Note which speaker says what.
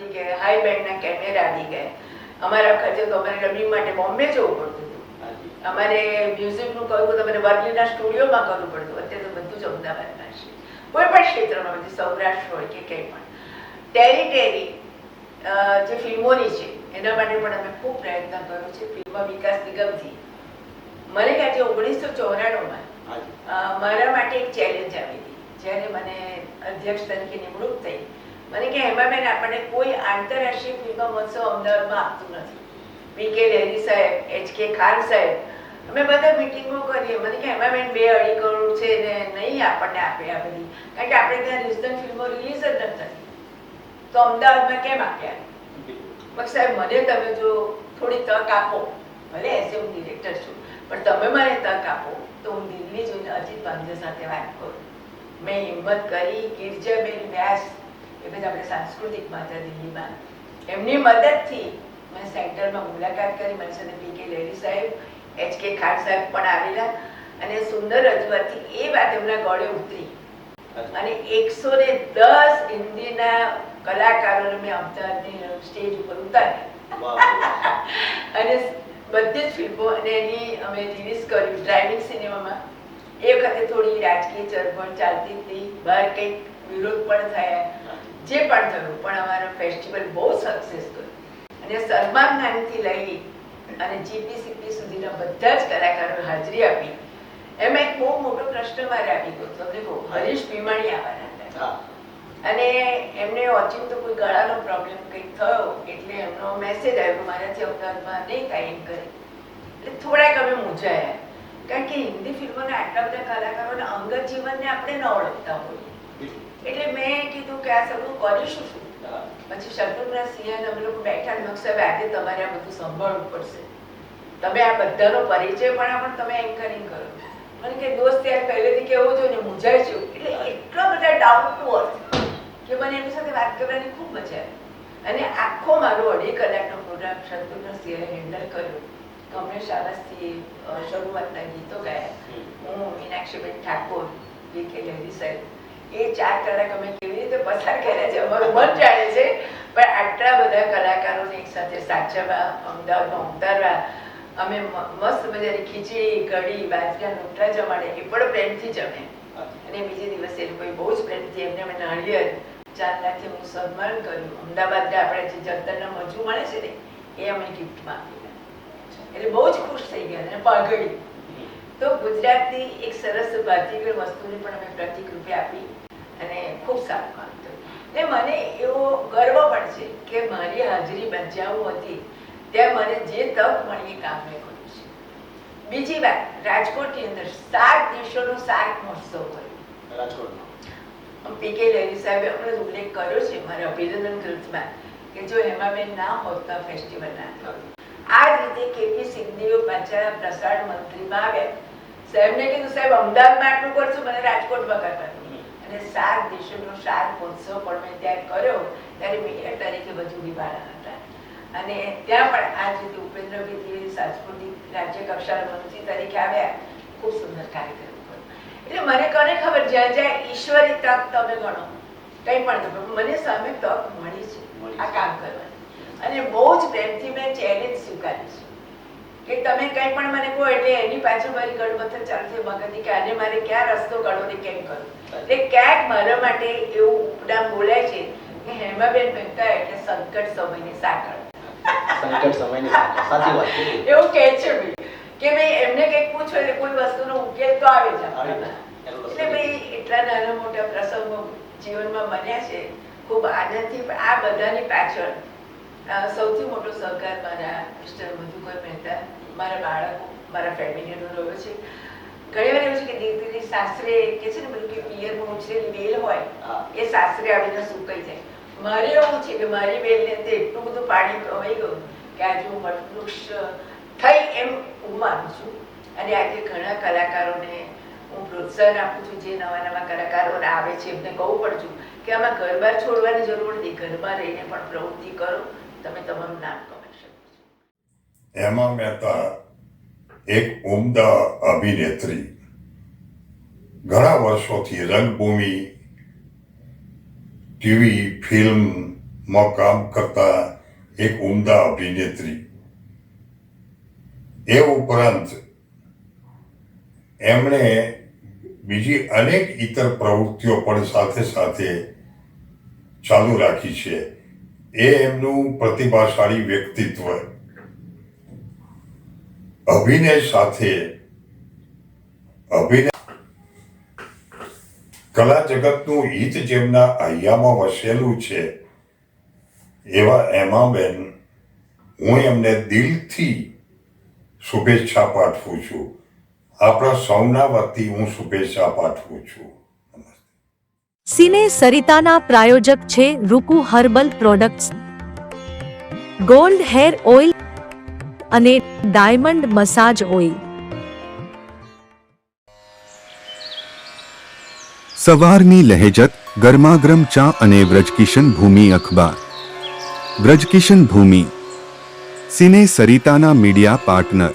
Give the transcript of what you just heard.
Speaker 1: વધી ગયા, high બેન્ડના camera આવી ગયા. અમારા વખતે તો અમારે ડબિંગ માટે બોમ્બે જવું પડતું હતું. અમારે મ્યુઝિકનું કહ્યું તમારે વર્લીના સ્ટુડિયોમાં કરવું પડતું. અત્યારે તો બધું જ અમદાવાદમાં છે. કોઈ પણ ક્ષેત્રમાં બધી સૌરાષ્ટ્ર હોય કે કંઈ પણ ટેરી જે ફિલ્મોની છે એના માટે પણ અમે ખૂબ પ્રયત્ન કર્યો છે. ફિલ્મ વિકાસ નિગમથી મને કે આજે 1994માં મારા માટે એક ચેલેન્જ આવી હતી. જ્યારે મને અધ્યક્ષ તરીકે નિમણૂક થઈ, મને કે હેમાબેન આપણને કોઈ આંતરરાષ્ટ્રીય ફિલ્મ મહોત્સવ અમદાવાદમાં આપતું નથી. પી.કે. લહેરી સાહેબ, એચ.કે. ખાન સાહેબ, અમે બધા મિટિંગો કરીએ. મને કે હેમાબેન 2-2.5 કરોડ છે ને નહીં આપણને આપે આ બધી, કારણ કે આપણે ત્યાં રિઝન ફિલ્મો રિલીઝ જ નથી થતી, તો અમદાવાદમાં કેમ આપ્યા? સાહેબ મને તમે જો થોડી તક આપો, ભલે એઝ હું ડિરેક્ટર છું, પણ તમે મને તક આપો તો હું દિલ્હી જોઈને અજીત પાંજે સાથે વાત કરું. મેં હિંમત કરી. ગિરજાબેન વ્યાસ એ બધા આપણે સાંસ્કૃતિકમાં હતા દિલ્હીમાં, એમની મદદથી મેં સેન્ટરમાં મુલાકાત કરી. મારી સાથે પી.કે. લહેરી સાહેબ, એચ.કે. ખાન સાહેબ પણ આવેલા અને સુંદર રજૂઆતથી એ વાત એમના ગળે ઉતરી અને 110 હિન્દીના કલાકારોને મેં અમદાવાદની સ્ટેજ ઉપર ઉતાર્યા અને બધી જ ફિલ્મો અને એની અમે રિલીઝ કર્યું ડ્રાઇવિંગ સિનેમામાં. એ વખતે થોડી રાજકીય ચળવળ ચાલતી હતી, બહાર કંઈક વિરોધ પણ થયા, જે પણ થયું, પણ અમારો ફેસ્ટિવલ બહુ સક્સેસફુલ અને સલમાન ખાનથી લઈ અને જીપી સુધીના બધા જ કલાકારોએ હાજરી આપી. એમાં એક બહુ મોટો પ્રશ્ન મારે આવી ગયો. તમને કહું, હરીશ ભીમાણી આવવાના હતા અને એમને ઓચિંતો કોઈ ગળાનો પ્રોબ્લેમ કંઈક થયો એટલે એમનો મેસેજ આવ્યો મારાથી અમદાવાદમાં નહીં થાય એમ કરે. એટલે થોડાક અમે મૂંઝાયા, કારણ કે હિન્દી ફિલ્મોના આટલા બધા કલાકારોના અંગત જીવનને આપણે ન ઓળખતા હોઈએ. એટલે મેં કીધું કે આ સગું કરીશું શું? પછી શત્રુઘ્ન સિંહ અમે લોકો બેઠા, મકસદ આજે તમારે આ બધું સંભાળવું પડશે, તમે આ બધાનો પરિચય પણ તમે એન્કરિંગ કરો. મને કે દોસ્ત યાર પહેલેથી કેવું જોઈએ ને, મૂંઝાય છે. એટલે એટલા બધા ડાઉન ટુ અર્થ કે મને એમની સાથે વાત કરવાની ખૂબ મજા આવી. અને આખો મારો 2.5 કલાકનો પ્રોગ્રામ શત્રુઘ્ન સિંહે હેન્ડલ કર્યો. કમલેશ આવાસથી શરૂઆતના ગીતો ગાયા, હું મીનાક્ષીબેન ઠાકોર, પી.કે. લહેરી સાહેબ, એ 4 કલાક અમે કેવી રીતે પસાર કર્યા છે અમારું મન જાણે છે. પણ આટલા બધા કલાકારોને એક સાથે સાચવવા, અમદાવાદમાં ઉતારવા, અમે મસ્ત મજાની ખીચડી, કઢી, બાજરાના રોટલા જમાડે, એ પણ પ્રેમથી જમે. અને બીજે દિવસે એ લોકોએ બહુ જ પ્રેમથી એમને અમે નાળિયેર 4 લાખથી હું સન્માન કર્યું. અમદાવાદના આપણે જે જંતરના મજુ મળે છે ને એ અમે ગિફ્ટમાં આપેલા. એટલે બહુ જ ખુશ થઈ ગયા. અને પાઘડી તો ગુજરાતની એક સરસ ભારતીય વસ્તુને પણ અમે પ્રતિક રૂપે આપી અને ખૂબ સારું કામ થયું. ને મને એવો ગર્વ પણ છે કે મારી હાજરી જ્યાં હું હતી ત્યાં મને જે તક મળી એ કામ મેં કર્યું છે. બીજી વાત, રાજકોટની અંદર 7 દિવસોનો શાર્ક મહોત્સવ કર્યો. પી.કે. લહેરી સાહેબે હમણાં ઉલ્લેખ કર્યો છે મારા અભિનંદન ગ્રંથમાં કે જો હેમાબેન ના હોત તો ફેસ્ટિવલ ના થયું. આ જ રીતે કેપી સિંધીઓ પાછા પ્રસારણ મંત્રીમાં આવ્યા. સાહેબને કીધું સાહેબ અમદાવાદમાં આટલું કરશું, મને રાજકોટમાં કરવાનું. અને 7 દિવસોનો શાર્ક મહોત્સવ પણ મેં ત્યાં કર્યો. ત્યારે મેયર તરીકે વજુડી વાળા હતા અને ત્યાં પણ આ જ રીતે ઉપેન્દ્રભાઈ ત્રિવેદી સાંસ્કૃતિક રાજ્ય કક્ષાના મંત્રી તરીકે આવ્યા. ખૂબ સુંદર કાર્યક્રમ. એટલે મને કોને ખબર, જ્યાં જ્યાં ઈશ્વરી તક તમે ગણો કંઈ પણ, મને સામે તક મળી છે આ કામ કરવાની. અને બહુ જ પ્રેમથી મેં ચેલેન્જ સ્વીકારી છે કે તમે કંઈ પણ મને કહો એટલે એની પાછળ મારી ગળમથલ ચાલતી મગજની કે આને મારે ક્યાં રસ્તો કાઢવો ને કેમ કરવો. એટલે ક્યાંક મારા માટે એવું ઉપનામ બોલાય છે કે હેમાબેન મહેતા એટલે સંકટ સમયની સાંકળ.
Speaker 2: સંકટ સમયની સાંકળ, સાચી વાત છે.
Speaker 1: એવું કહે છે ભાઈ કે ભાઈ એમને કંઈક પૂછો એટલે કોઈ વસ્તુનો ઉકેલ તો આવે જ. એટલે ભાઈ એટલા નાના મોટા પ્રસંગો જીવનમાં બન્યા છે ખૂબ આનંદથી. આ બધાની પાછળ સૌથી મોટો સહકાર મારા મિસ્ટર મધુકર મહેતા, મારા બાળકો, મારા ફેમિલીનો રહ્યો છે. ઘણી વાર એવું છે કે દીકરી સાસરે કે છે ને બધું કે પિયરમાં ઉછરેલી બેલ હોય એ સાસરે આવીને સુકાઈ જાય. મારે એવું છે કે મારી બેલને એટલું બધું પાણી પ્રવાહી ગયું કે આજે હું વટવૃક્ષ થઈ એમ હું માનું છું. અને આજે ઘણા કલાકારોને હું પ્રોત્સાહન આપું છું. જે નવા નવા કલાકારો આવે છે એમને કહું પણ છું કે આમાં ઘર-બાર છોડવાની જરૂર નથી, ઘરમાં રહીને પણ પ્રવૃત્તિ કરો, તમે તમારું નામ કમાઈ શકો છો.
Speaker 3: હેમા મહેતા એક ઉમદા અભિનેત્રી. ઘણા વર્ષોથી રંગભૂમિ, ટીવી, ફિલ્મ માં કામ કરતા એક ઉમદા અભિનેત્રી. એ ઉપરાંત એમણે બીજી અનેક ઇતર પ્રવૃત્તિઓ પણ સાથે સાથે ચાલુ રાખી છે. એ એમનું પ્રતિભાશાળી વ્યક્તિત્વ, અભિનય સાથે કલા જગતનું હિત જેમના હૈયામાં વસેલું છે એવા હેમાબેન, હું એમને દિલથી શુભેચ્છા પાઠવું છું. આપણા સૌના વતી હું શુભેચ્છા પાઠવું છું.
Speaker 4: સિને સરિતાના પ્રાયોજક છે Ruku herbal products, gold hair oil અને ડાયમંડ મસાજ ઓઇલ.
Speaker 5: સવારની લહેજત, ગરમાગરમ ચા અને વ્રજકિશન ભૂમિ અખબાર. વ્રજકિશન ભૂમિ, સિને સરિતાના મીડિયા પાર્ટનર.